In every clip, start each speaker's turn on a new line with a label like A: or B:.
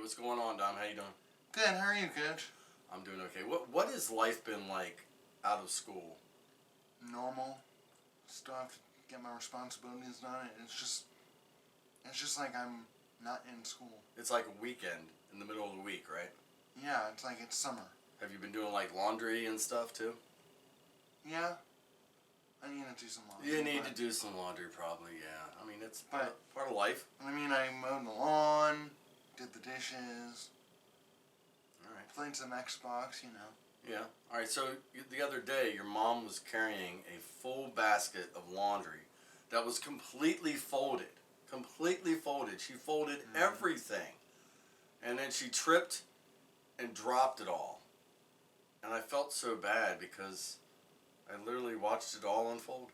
A: what's going on, Dom? How you doing?
B: Good. How are you, Coach?
A: I'm doing okay. What has life been like out of school?
B: Normal. Still have to get my responsibilities done. It's just like I'm not in school.
A: It's like a weekend in the middle of the week, right?
B: Yeah, it's like it's summer.
A: Have you been doing like laundry and stuff too?
B: Yeah. I need to do some laundry.
A: You need to do some laundry, probably. Yeah. I mean, it's part of life.
B: I mean, I mowed the lawn, did the dishes,
A: All right.
B: played some Xbox, you know.
A: Yeah. All right. So the other day, your mom was carrying a full basket of laundry that was completely folded. Completely folded. She folded everything, and then she tripped and dropped it all. And I felt so bad because I literally watched it all unfold.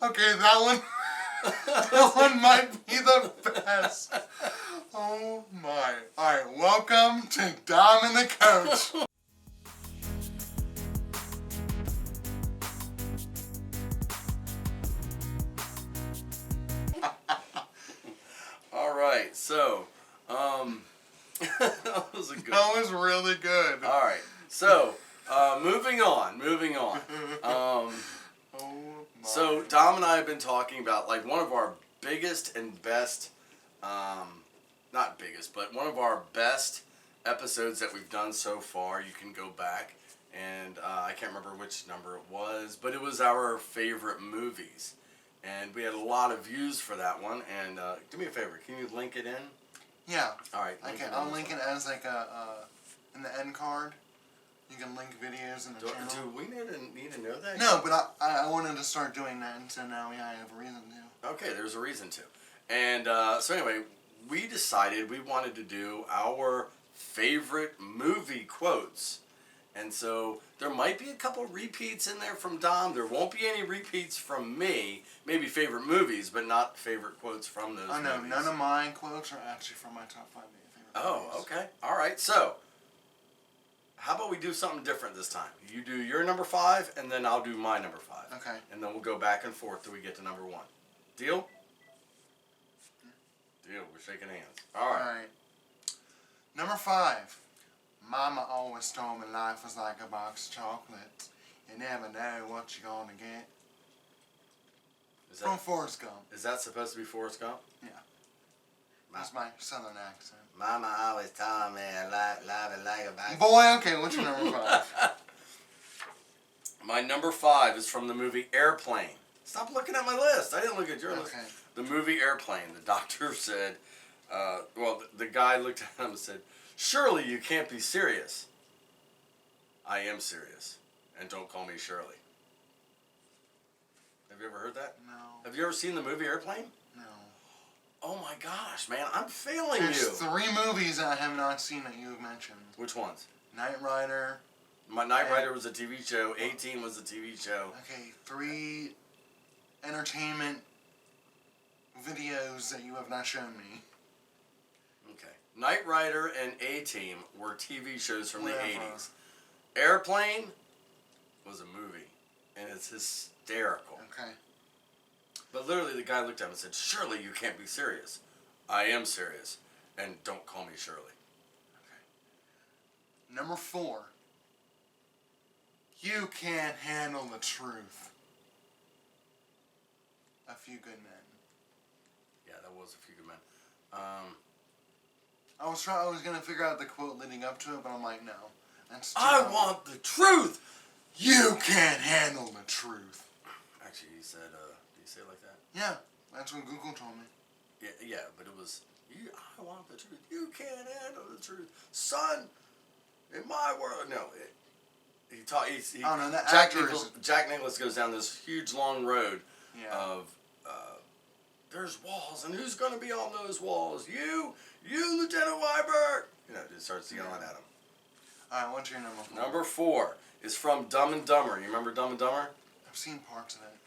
B: Okay, that one might be the best. Oh my. Alright, welcome to Dom and the Coach.
A: All right, so, that was a good
B: That was really good.
A: All right, so, moving on.
B: Oh my.
A: So Dom and I have been talking about like one of our biggest and best, not biggest, but one of our best episodes that we've done so far. You can go back and I can't remember which number it was, but it was our favorite movies. And we had a lot of views for that one. And do me a favor, can you link it in?
B: Yeah.
A: All right.
B: Okay, I'll link it as like in the end card. You can link videos in the channel.
A: Do we need to know that?
B: No, but I wanted to start doing that, and so now I have a reason to.
A: Okay, there's a reason to. And so anyway, we decided we wanted to do our favorite movie quotes. And so there might be a couple repeats in there from Dom. There won't be any repeats from me. Maybe favorite movies, but not favorite quotes from those movies.
B: No, none of my quotes are actually from my top 5 favorite movies.
A: Oh, okay. All right. So how about we do something different this time? You do your number 5, and then I'll do my number 5.
B: Okay.
A: And then we'll go back and forth till we get to number 1. Deal? Deal. We're shaking hands. All right.
B: Alright. Number 5. Mama always told me life was like a box of chocolates. You never know what you're going to get. From Forrest Gump.
A: Is that supposed to be Forrest Gump?
B: Yeah. That's my southern accent.
A: Mama always told me life is like a box.
B: Boy, okay, what's your number 5?
A: My number 5 is from the movie Airplane. Stop looking at my list. I didn't look at your list.
B: Okay.
A: The movie Airplane. The doctor said, the guy looked at him and said, "Surely you can't be serious." "I am serious. And don't call me Shirley." Have you ever heard that?
B: No.
A: Have you ever seen the movie Airplane?
B: No.
A: Oh my gosh, man. I'm failing
B: There's
A: you.
B: 3 movies I have not seen that you've mentioned.
A: Which ones?
B: Knight Rider.
A: My Knight Rider was a TV show. 18 was a TV show.
B: Okay, 3 entertainment videos that you have not shown me.
A: Okay. Knight Rider and A-Team were TV shows from the
B: Whatever.
A: 80s. Airplane was a movie, and it's hysterical.
B: Okay.
A: But literally, the guy looked at him and said, "Surely you can't be serious." "I am serious, and don't call me Shirley."
B: Okay. Number 4. You can't handle the truth. A Few Good Men.
A: Yeah, that was A Few Good Men.
B: I was gonna figure out the quote leading up to it, but I'm like, no. That's too
A: I
B: common.
A: want the truth!
B: You can't handle the truth.
A: Actually, he said, did he say it like that?
B: Yeah, that's what Google told me.
A: Yeah, but it was, I want the truth. You can't handle the truth. Son, in my world. No,
B: Oh, no, that actor
A: Jack Nicklaus goes down this huge long road
B: Yeah.
A: of, there's walls, and who's going to be on those walls? You, Lieutenant Weiberg! You know, it starts yelling at him.
B: Alright, what's your number 4?
A: Number 4 is from Dumb and Dumber. You remember Dumb and Dumber?
B: I've seen parts of it.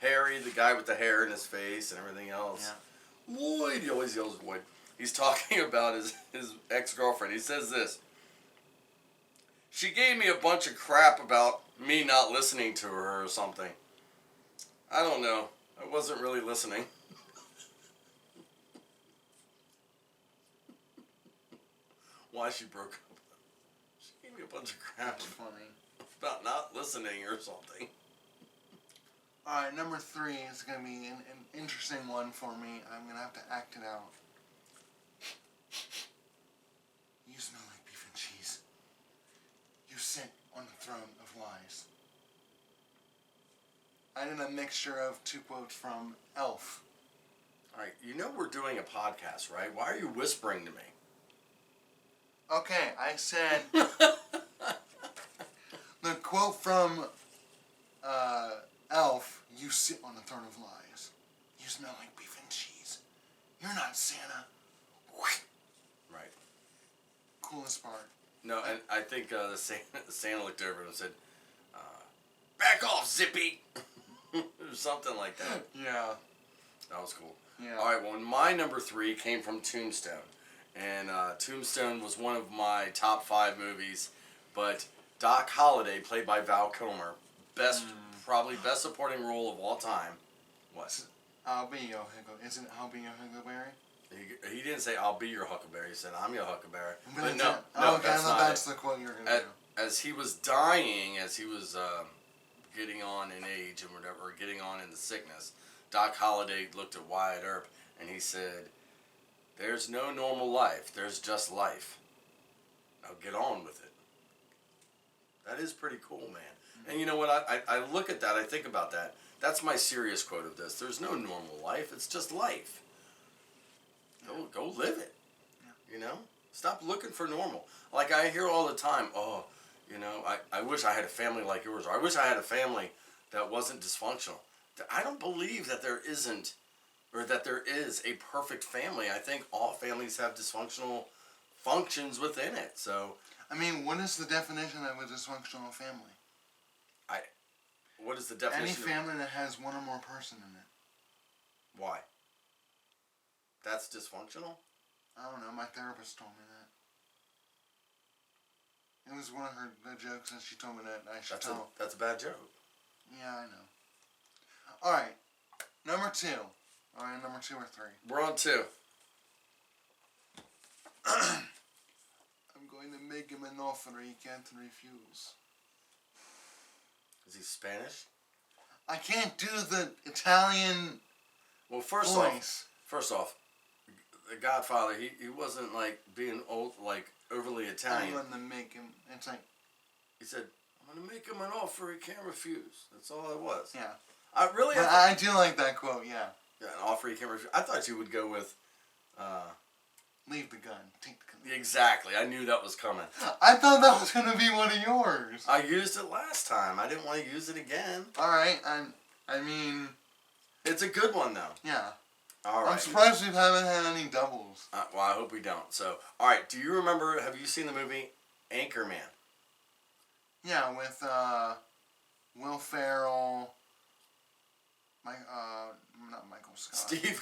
A: Harry, the guy with the hair in his face and everything else.
B: Yeah.
A: Lloyd, he always yells Lloyd. He's talking about his ex-girlfriend. He says this: "She gave me a bunch of crap about me not listening to her or something. I don't know. I wasn't really listening." why she broke up. She gave me a bunch of crap
B: That's funny.
A: about not listening or something.
B: Alright, number 3 is going to be an interesting one for me. I'm going to have to act it out. You smell like beef and cheese. You sit on the throne of lies. I did a mixture of 2 quotes from Elf.
A: Alright, you know we're doing a podcast, right? Why are you whispering to me?
B: Okay, I said the quote from Elf, you sit on the throne of lies. You smell like beef and cheese. You're not Santa.
A: Right.
B: Coolest part.
A: No, and I think the Santa looked over and said, back off, Zippy! Or something like that.
B: Yeah.
A: That was cool.
B: Yeah.
A: Alright, well, my number 3 came from Tombstone. And Tombstone was one of my top 5 movies. But Doc Holliday, played by Val Kilmer, probably best supporting role of all time. What?
B: I'll be your Huckleberry. Isn't I'll be your Huckleberry?
A: He didn't say, I'll be your Huckleberry. He said, I'm your Huckleberry.
B: But
A: But
B: okay, that's the quote you're going to do.
A: As he was dying, as he was getting on in age and whatever, or getting on in the sickness, Doc Holliday looked at Wyatt Earp and he said, there's no normal life. There's just life. Now get on with it. That is pretty cool, man. Mm-hmm. And you know what? I look at that. I think about that. That's my serious quote of this. There's no normal life. It's just life. Go live it. Yeah. You know? Stop looking for normal. Like I hear all the time, oh, you know, I wish I had a family like yours. Or I wish I had a family that wasn't dysfunctional. I don't believe that there isn't, or that there is a perfect family. I think all families have dysfunctional functions within it. So,
B: I mean, what is the definition of a dysfunctional family?
A: What is the definition?
B: Any family that has one or more person in it.
A: Why? That's dysfunctional?
B: I don't know. My therapist told me that. It was one of the jokes, and she told me that I should tell.
A: That's a bad joke.
B: Yeah, I know. All right, number 2. All right, number 2 or 3.
A: We're on 2.
B: I'm going to make him an offer he can't refuse.
A: Is he Spanish?
B: I can't do the Italian
A: First off, the Godfather, he wasn't like being old, like overly Italian.
B: I'm going to make him. It's like
A: he said, "I'm going to make him an offer he can't refuse." That's all it was.
B: Yeah.
A: I
B: do like that quote. Yeah.
A: Yeah, an offer he can't refuse. I thought you would go with.
B: Leave the gun. Take the gun.
A: Exactly. I knew that was coming.
B: I thought that was going to be one of yours.
A: I used it last time. I didn't want to use it again.
B: All right. I mean.
A: It's a good one, though.
B: Yeah.
A: All right.
B: I'm surprised we haven't had any doubles.
A: Well, I hope we don't. So, all right. Do you remember, have you seen the movie Anchorman?
B: Yeah, with Will Ferrell. Not Michael Scott.
A: Steve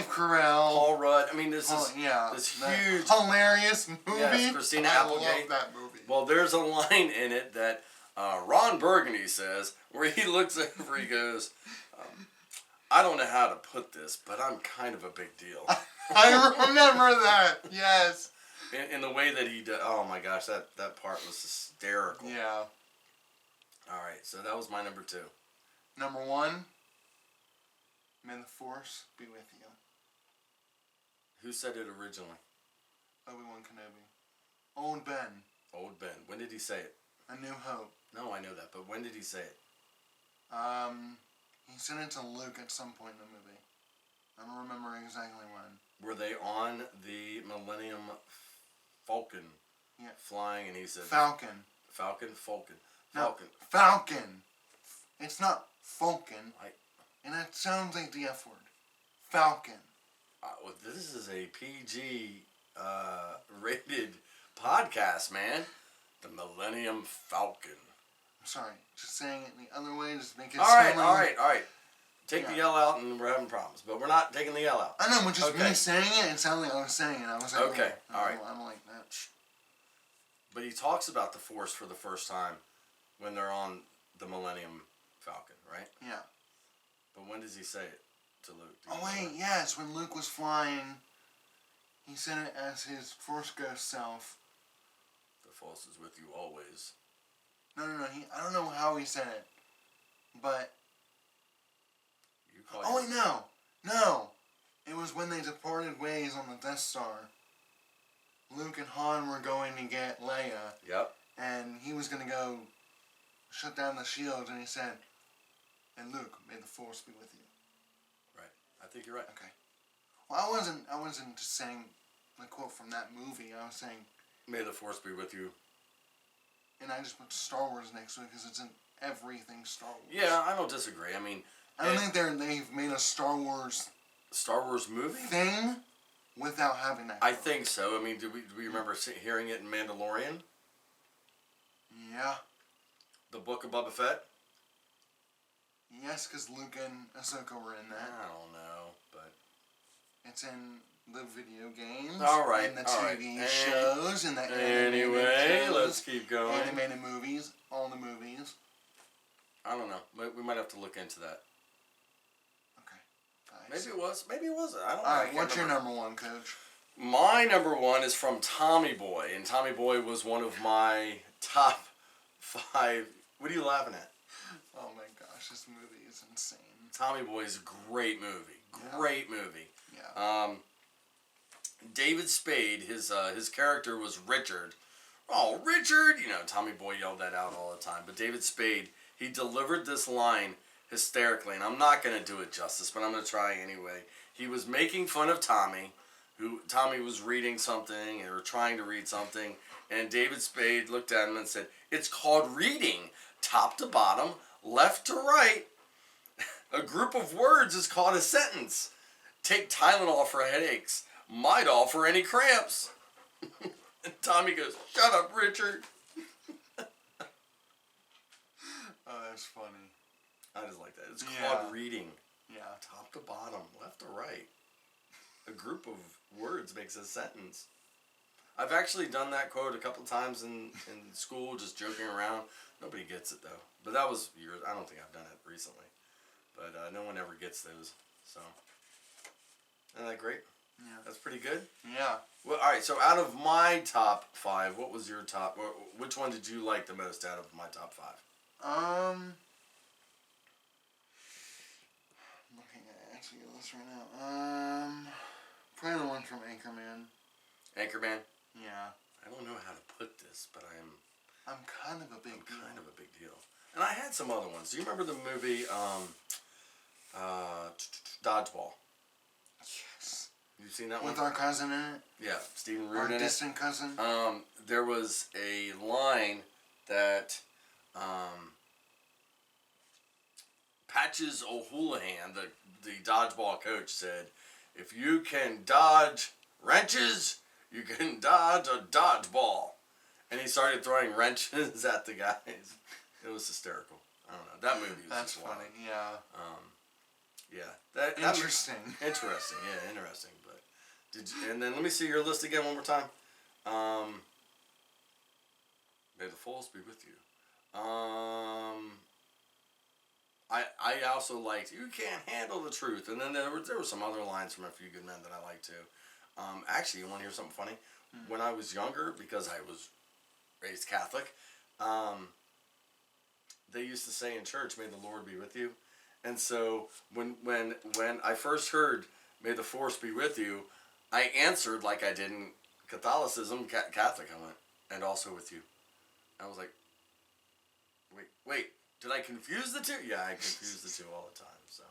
B: Carell.
A: Paul Rudd. I mean, this huge,
B: hilarious movie.
A: Yes, Christina Applegate.
B: I love that movie.
A: Well, there's a line in it that Ron Burgundy says, where he looks over, he goes, I don't know how to put this, but I'm kind of a big deal.
B: I remember that. Yes.
A: In the way that he did. Oh my gosh, that part was hysterical.
B: Yeah.
A: All right, so that was my number 2.
B: Number 1. May the Force be with you.
A: Who said it originally?
B: Obi-Wan Kenobi. Old Ben.
A: Old Ben. When did he say it?
B: A New Hope.
A: No, I know that, but when did he say it?
B: He said it to Luke at some point in the movie. I don't remember exactly when.
A: Were they on the Millennium Falcon?
B: Yeah.
A: Flying, and he said...
B: Falcon.
A: Falcon? Falcon.
B: No, Falcon. It's not Falcon. And that sounds like the F word. Falcon.
A: Well, this is a PG rated podcast, man. The Millennium Falcon.
B: I'm sorry. Just saying it the other way. Just make it
A: all right. Take the L out and we're having problems. But we're not taking the L out.
B: I know, but just me saying it sounded like I was saying it. I was like,
A: okay, all right.
B: I don't like that.
A: But he talks about the Force for the first time when they're on the Millennium Falcon, right?
B: Yeah.
A: But when does he say it to Luke?
B: Oh, wait, yes. When Luke was flying, he said it as his Force Ghost self.
A: Force is with you always.
B: No. I don't know how he said it, but.
A: You call
B: Oh wait, no. It was when they departed ways on the Death Star. Luke and Han were going to get Leia.
A: Yep.
B: And he was going to go shut down the shields, and he said, "And Luke, may the Force be with you."
A: Right. I think you're right.
B: Okay. Well, I wasn't just saying the quote from that movie. I was saying,
A: "May the Force be with you."
B: and I just put Star Wars next to it because it's in everything Star Wars.
A: Yeah, I don't disagree. I mean,
B: I don't think they've made a Star Wars
A: movie
B: thing without having that.
A: I think so. I mean, do we remember hearing it in Mandalorian?
B: Yeah.
A: The Book of Boba Fett?
B: Yes, because Luke and Ahsoka were in that.
A: I don't know, but
B: It's in the video games.
A: All right,
B: In the
A: all right.
B: TV shows. In the
A: anyway,
B: animated shows,
A: let's keep going.
B: Animated movies. All the movies.
A: I don't know. We might have to look into that.
B: Okay.
A: Maybe it was. Maybe it wasn't. I don't know.
B: All
A: I
B: right.
A: can't
B: What's
A: remember.
B: your number one, Coach?
A: My number one is from Tommy Boy, and Tommy Boy was one of my top 5. What are you laughing at?
B: Oh my gosh, this movie is insane.
A: Tommy Boy is a great movie. Great movie.
B: Yeah.
A: David Spade, his character was Richard. Oh, Richard! You know, Tommy Boy yelled that out all the time. But David Spade, he delivered this line hysterically, and I'm not going to do it justice, but I'm going to try anyway. He was making fun of Tommy, Tommy was reading something, or trying to read something, and David Spade looked at him and said, "It's called reading, top to bottom, left to right. A group of words is called a sentence. Take Tylenol for headaches, Midol for any cramps." And Tommy goes, "Shut up, Richard."
B: Oh, that's funny.
A: I just like that. It's
B: Yeah.
A: called reading,
B: Yeah.
A: top to bottom, left to right. A group of words makes a sentence. I've actually done that quote a couple times in school, just joking around. Nobody gets it, though. But that was years. I don't think I've done it recently. But no one ever gets those. So, isn't that great?
B: Yeah.
A: That's pretty good.
B: Yeah.
A: Well, all right. So, out of my top 5, what was your top? Which one did you like the most out of my top 5?
B: Looking at actually this right now. Probably the one from Anchorman.
A: Anchorman.
B: Yeah.
A: I don't know how to put this, but
B: I'm kind of a big deal.
A: kind of a big deal. And I had some other ones. Do you remember the movie Dodgeball?
B: Yes.
A: You seen that
B: With
A: one?
B: our cousin in it.
A: Yeah, Stephen
B: Our
A: Root in it.
B: distant cousin.
A: There was a line that Patches O'Houlihan, the dodgeball coach, said, "If you can dodge wrenches, you can dodge a dodgeball." And he started throwing wrenches at the guys. It was hysterical. I don't know. That movie was
B: That's
A: just
B: funny.
A: wild.
B: Yeah.
A: Yeah. That
B: Interesting.
A: Interesting. Yeah, interesting. But and then let me see your list again one more time. May the Force be with you. I also liked "You Can't Handle the Truth," and then there were some other lines from A Few Good Men that I liked too. Actually, you want to hear something funny? When I was younger, because I was raised Catholic, they used to say in church, "May the Lord be with you." And so when I first heard "May the Force be with you," I answered like I did in Catholicism, Catholic. I went, "And also with you." I was like, wait, did I confuse the two? Yeah, I confuse the two all the time. So,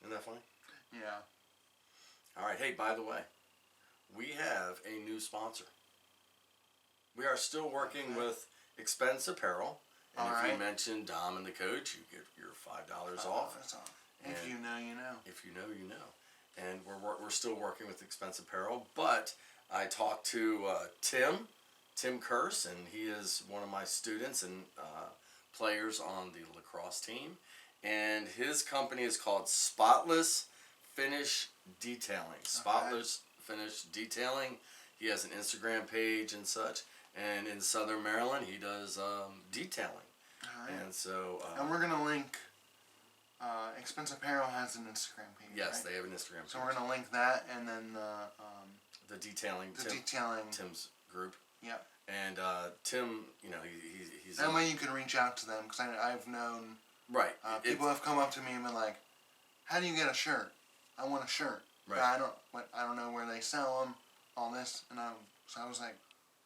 A: isn't that funny?
B: Yeah.
A: All right. Hey, by the way, we have a new sponsor. We are still working with Expense Apparel. And
B: All
A: if you
B: right.
A: mention Dom and the Coach, you get your $5 off.
B: That's all. If
A: And-
B: you know, you know.
A: If you know, you know. And we're still working with Expense Apparel. But I talked to Tim Curse, and he is one of my students and players on the lacrosse team. And his company is called Spotless Finish Detailing. Spotless Finish Detailing. He has an Instagram page and such. And in Southern Maryland, he does detailing.
B: All right.
A: And so...
B: And we're gonna link. Expense Apparel has an Instagram page.
A: yes,
B: right?
A: they have an Instagram page.
B: So we're gonna link that, and then
A: The detailing.
B: the detailing.
A: Tim's group.
B: Yep.
A: And Tim, he's
B: That way you can reach out to them, because I've known
A: right.
B: people have come up to me and been like, "How do you get a shirt? I want a shirt."
A: Right.
B: But I don't know where they sell them. All this, so I was like,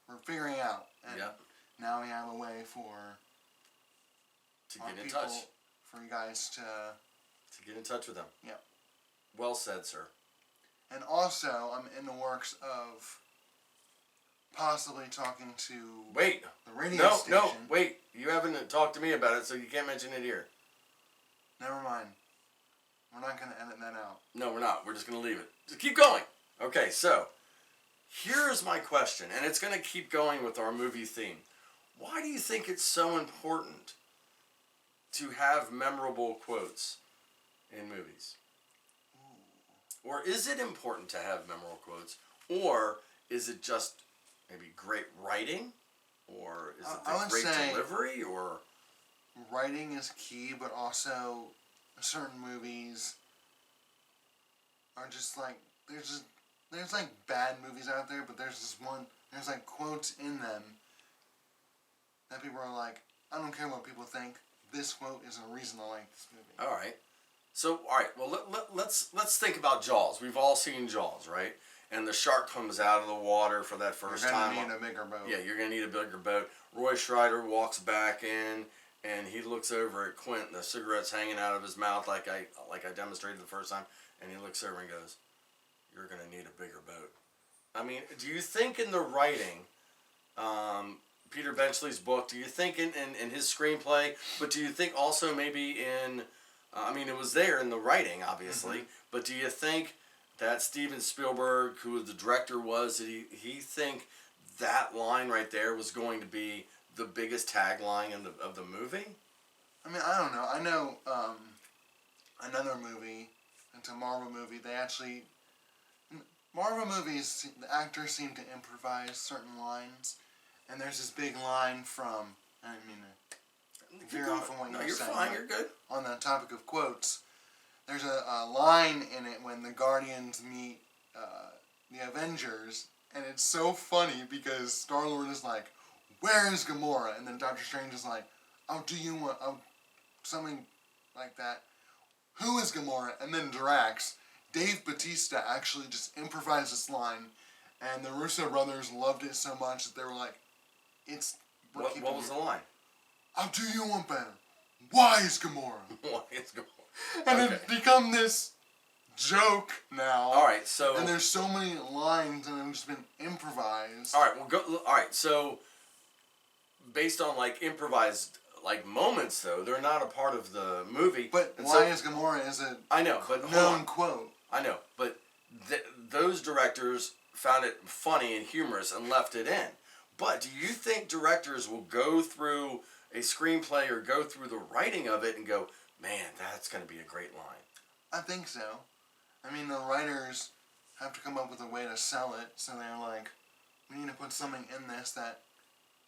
B: "We're figuring out." And now we have a way
A: to get in touch,
B: for you guys to
A: get in touch with them.
B: Yep.
A: Well said, sir.
B: And also, I'm in the works of possibly talking to the radio station.
A: No, wait. You haven't talked to me about it, so you can't mention it here.
B: Never mind. We're not going to edit that out.
A: No, we're not. We're just going to leave it. Just keep going. Okay, so here's my question, and it's going to keep going with our movie theme. Why do you think it's so important to have memorable quotes in movies? Or is it important to have memorable quotes? Or is it just maybe great writing? Or is it the great delivery? Or
B: writing is key, but also certain movies are just like there's like bad movies out there, but there's like quotes in them that people are like, I don't care what people think. This quote is a reason I like this movie.
A: All right. So, all right. Well, let's think about Jaws. We've all seen Jaws, right? And the shark comes out of the water for that first time.
B: You're gonna need a bigger boat.
A: Yeah, you're gonna need a bigger boat. Roy Scheider walks back in, and he looks over at Quint. And the cigarette's hanging out of his mouth, like I demonstrated the first time. And he looks over and goes, "You're gonna need a bigger boat." I mean, do you think in the writing, Peter Benchley's book, do you think in his screenplay, but do you think also maybe in, it was there in the writing, obviously, but do you think that Steven Spielberg, who the director was, did he think that line right there was going to be the biggest tagline of the movie?
B: I mean, I don't know. I know another movie, it's a Marvel movie, Marvel movies, the actors seem to improvise certain lines. And there's this big line from, I didn't mean to veer off from what you were saying.
A: No, you're fine, you're good.
B: On the topic of quotes, there's a line in it when the Guardians meet the Avengers, and it's so funny because Star-Lord is like, "Where is Gamora?" And then Doctor Strange is like, "Oh, do you want, something like that. Who is Gamora?" And then Drax, Dave Bautista actually just improvised this line, and the Russo brothers loved it so much that they were like,
A: What was the line?
B: "I'll do you one better. Why is Gamora?"
A: Why is Gamora?
B: And it become this joke now.
A: All right, so
B: and there's so many lines and they've just been improvised.
A: All right, all right, so based on like improvised like moments though, they're not a part of the movie.
B: But why is Gamora is a known quote.
A: I know, but those directors found it funny and humorous and left it in. But do you think directors will go through a screenplay or go through the writing of it and go, "Man, that's going to be a great line"?
B: I think so. I mean, the writers have to come up with a way to sell it, so they're like, we need to put something in this that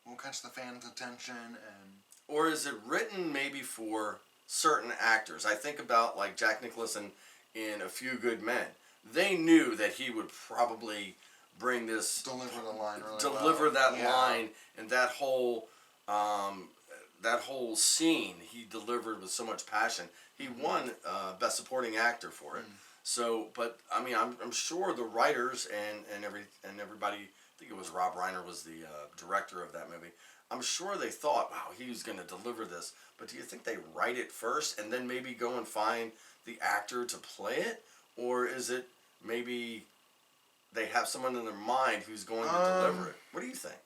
B: will catch the fans' attention and...
A: Or is it written maybe for certain actors? I think about like Jack Nicholson in A Few Good Men. They knew that he would probably bring this...
B: Deliver the line really
A: Deliver
B: well.
A: that line and that whole scene he delivered with so much passion. He won Best Supporting Actor for it. So, but I mean, I'm sure the writers and everybody. I think it was Rob Reiner was the director of that movie. I'm sure they thought, wow, he was going to deliver this. But do you think they write it first and then maybe go and find the actor to play it, or is it maybe they have someone in their mind who's going to deliver it? What do you think?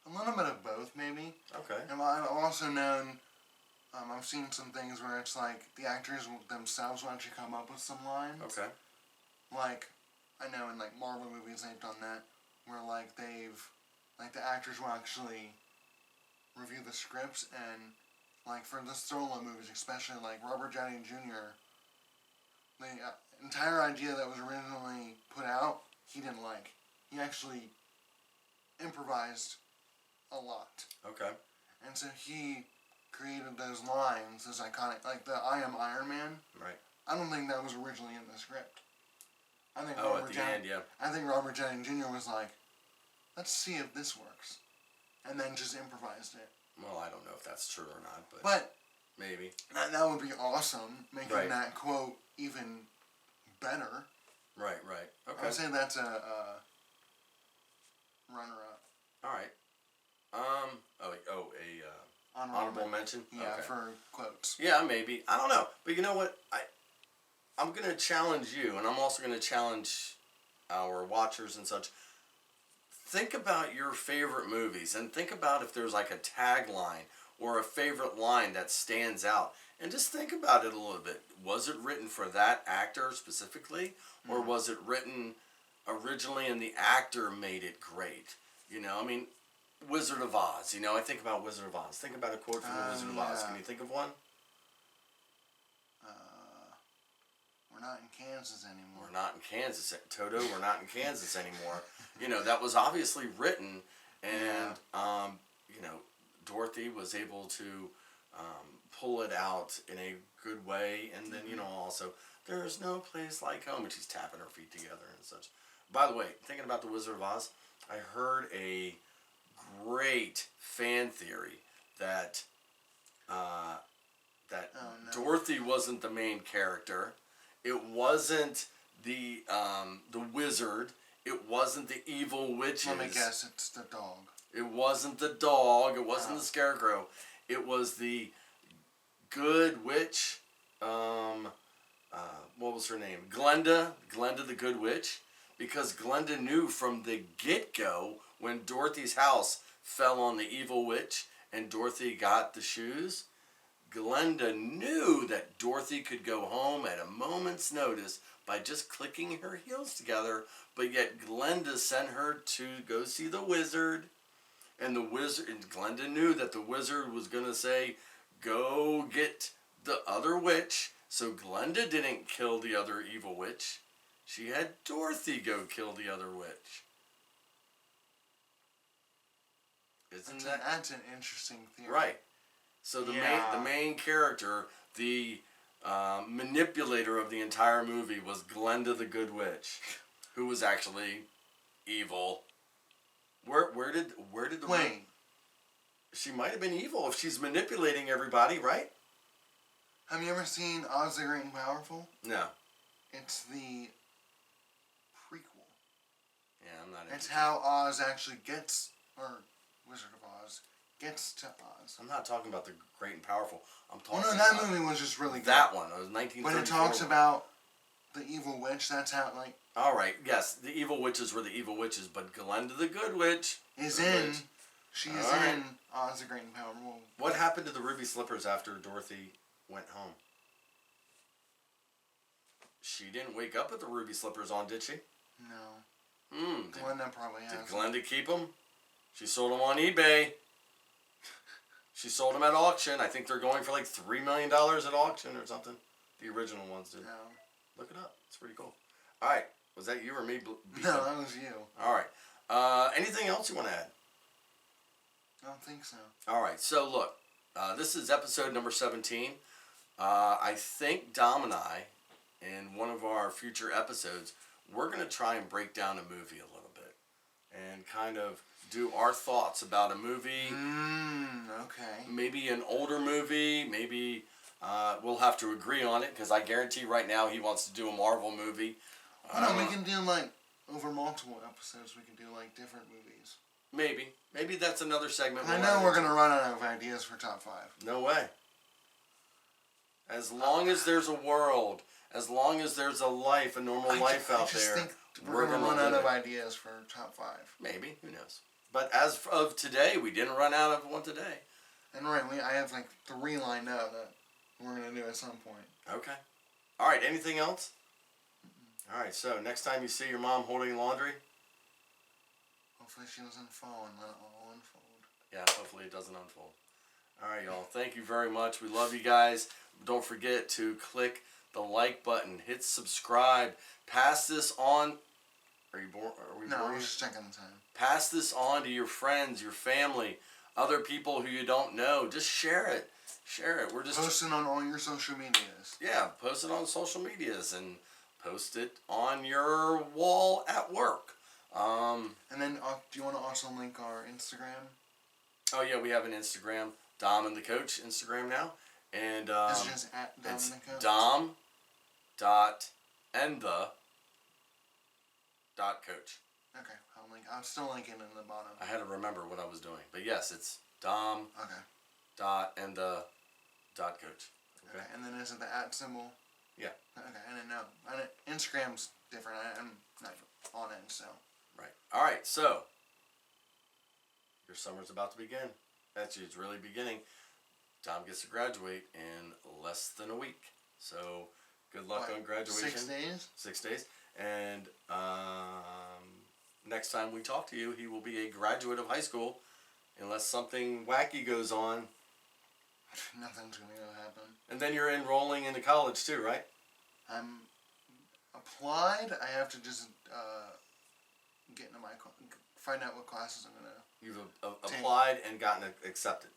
B: A little bit of both, maybe.
A: Okay.
B: And I've also known, I've seen some things where it's like the actors themselves will actually come up with some lines.
A: Okay.
B: Like, I know in like Marvel movies they've done that, where like the actors will actually review the scripts and like for the solo movies, especially like Robert Downey Jr., the entire idea that was originally put out, he didn't like. He actually improvised a lot.
A: Okay.
B: And so he created those lines, those iconic, like the "I am Iron Man."
A: Right.
B: I don't think that was originally in the script. I think
A: at the end, yeah.
B: I think Robert Downey Jr. was like, let's see if this works, and then just improvised it.
A: Well, I don't know if that's true or not,
B: But
A: maybe.
B: that would be awesome, making
A: Right.
B: that quote even better.
A: Right.
B: I
A: Okay.
B: would say that's a runner-up.
A: All right. A honorable mention.
B: Yeah,
A: Okay.
B: for quotes.
A: Yeah, maybe. I don't know, but you know what? I'm gonna challenge you, and I'm also gonna challenge our watchers and such. Think about your favorite movies, and think about if there's like a tagline or a favorite line that stands out, and just think about it a little bit. Was it written for that actor specifically, or was it written originally and the actor made it great? You know, I mean, Wizard of Oz. You know, I think about Wizard of Oz. Think about a quote from the Wizard of Oz.
B: Yeah.
A: Can you think of one?
B: We're not in Kansas anymore.
A: We're not in Kansas. Toto, we're not in Kansas anymore. You know, that was obviously written, and, you know, Dorothy was able to pull it out in a good way, and then, you know, also, there's no place like home, and she's tapping her feet together and such. By the way, thinking about the Wizard of Oz, I heard a great fan theory that Dorothy wasn't the main character. It wasn't the wizard. It wasn't the evil witches.
B: Let me guess, it's the dog.
A: It wasn't the dog. It wasn't the scarecrow. It was the good witch. What was her name? Glenda. Glenda the good witch. Because Glenda knew from the get-go when Dorothy's house fell on the evil witch and Dorothy got the shoes, Glenda knew that Dorothy could go home at a moment's notice by just clicking her heels together, but yet Glenda sent her to go see the wizard, and Glenda knew that the wizard was going to say, go get the other witch, so Glenda didn't kill the other evil witch. She had Dorothy go kill the other witch.
B: That's an interesting theory.
A: Right? So the main character, the manipulator of the entire movie, was Glenda the Good Witch, who was actually evil. Where did the
B: Wait?
A: She might have been evil if she's manipulating everybody, right?
B: Have you ever seen Oz the Great and Powerful?
A: No.
B: It's the prequel.
A: Yeah, I'm not.
B: It's how Oz actually gets, or Wizard of Oz gets to Oz.
A: I'm not talking about the Great and Powerful. I'm talking.
B: Oh no, that movie was just really good.
A: That one. It was 1934.
B: But it talks about the evil witch. That's how, like.
A: All right. Yes, the evil witches were the evil witches, but Glenda the Good Witch
B: She is in Oz the Great and Powerful.
A: What happened to the ruby slippers after Dorothy went home? She didn't wake up with the ruby slippers on, did she?
B: No.
A: Glenda
B: probably has.
A: Did Glenda keep them? She sold them on eBay. She sold them at auction. I think they're going for like $3 million at auction or something. The original ones did.
B: No.
A: Look it up. It's pretty cool. All right. Was that you or me?
B: No, that was you.
A: All right. Anything else you want to add?
B: I don't think so.
A: All right. So look, this is episode number 17. I think Dom and I, in one of our future episodes, we're going to try and break down a movie a little bit and kind of do our thoughts about a movie.
B: Okay.
A: Maybe an older movie. Maybe we'll have to agree on it because I guarantee right now he wants to do a Marvel movie.
B: No, we can do like over multiple episodes. We can do like different movies.
A: Maybe that's another segment.
B: I know we're gonna run out of ideas for top 5.
A: No way. As long as there's a world, as long as there's a life, a normal life out there,
B: think we're gonna run out of ideas for top 5.
A: Maybe, who knows? But as of today, we didn't run out of one today.
B: And I have like 3 lined up that we're gonna do at some point.
A: Okay. All right. Anything else? All right. So next time you see your mom holding laundry.
B: Hopefully she doesn't fall and let it all unfold.
A: Yeah, hopefully it doesn't unfold. All right, y'all. Thank you very much. We love you guys. Don't forget to click the like button. Hit subscribe. Pass this on. Are you bored?
B: No, I was just checking the time.
A: Pass this on to your friends, your family, other people who you don't know. Just share it. Share it. We're just
B: post it on all your social medias.
A: Yeah, post it on social medias and post it on your wall at work.
B: And then, do you want to also link our Instagram?
A: Oh yeah, we have an Instagram, Dom and the Coach Instagram now, and
B: It's just at Dom
A: it's
B: and the Coach.
A: Dom dot and the dot coach.
B: Okay, I'm still linking in the bottom.
A: I had to remember what I was doing, but yes, it's Dom
B: Okay.
A: dot and the dot coach.
B: Okay. And then is it the at symbol?
A: Yeah.
B: Okay. And then no, Instagram's different. I'm not on it, so.
A: Right. All right. So your summer's about to begin. Actually, it's really beginning. Dom gets to graduate in less than a week. So good luck
B: What,
A: on graduation.
B: 6 days?
A: 6 days. And next time we talk to you, he will be a graduate of high school, unless something wacky goes on.
B: Nothing's gonna happen.
A: And then you're enrolling into college too, right?
B: I'm applied. I have to just get into find out what classes I'm gonna.
A: You've applied and gotten accepted.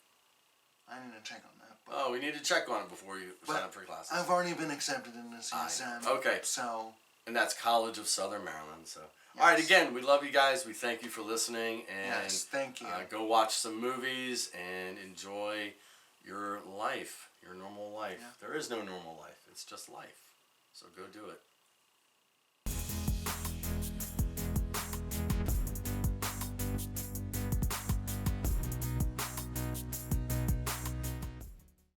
B: I need to check on that. But
A: Oh, we need to check on it before you sign up for classes.
B: I've already been accepted in the CSM.
A: Okay.
B: So.
A: And that's College of Southern Maryland. So, all right. Again, we love you guys. We thank you for listening, and
B: Yes, thank you.
A: go watch some movies and enjoy your life, your normal life.
B: Yeah.
A: There is no normal life. It's just life. So go do it.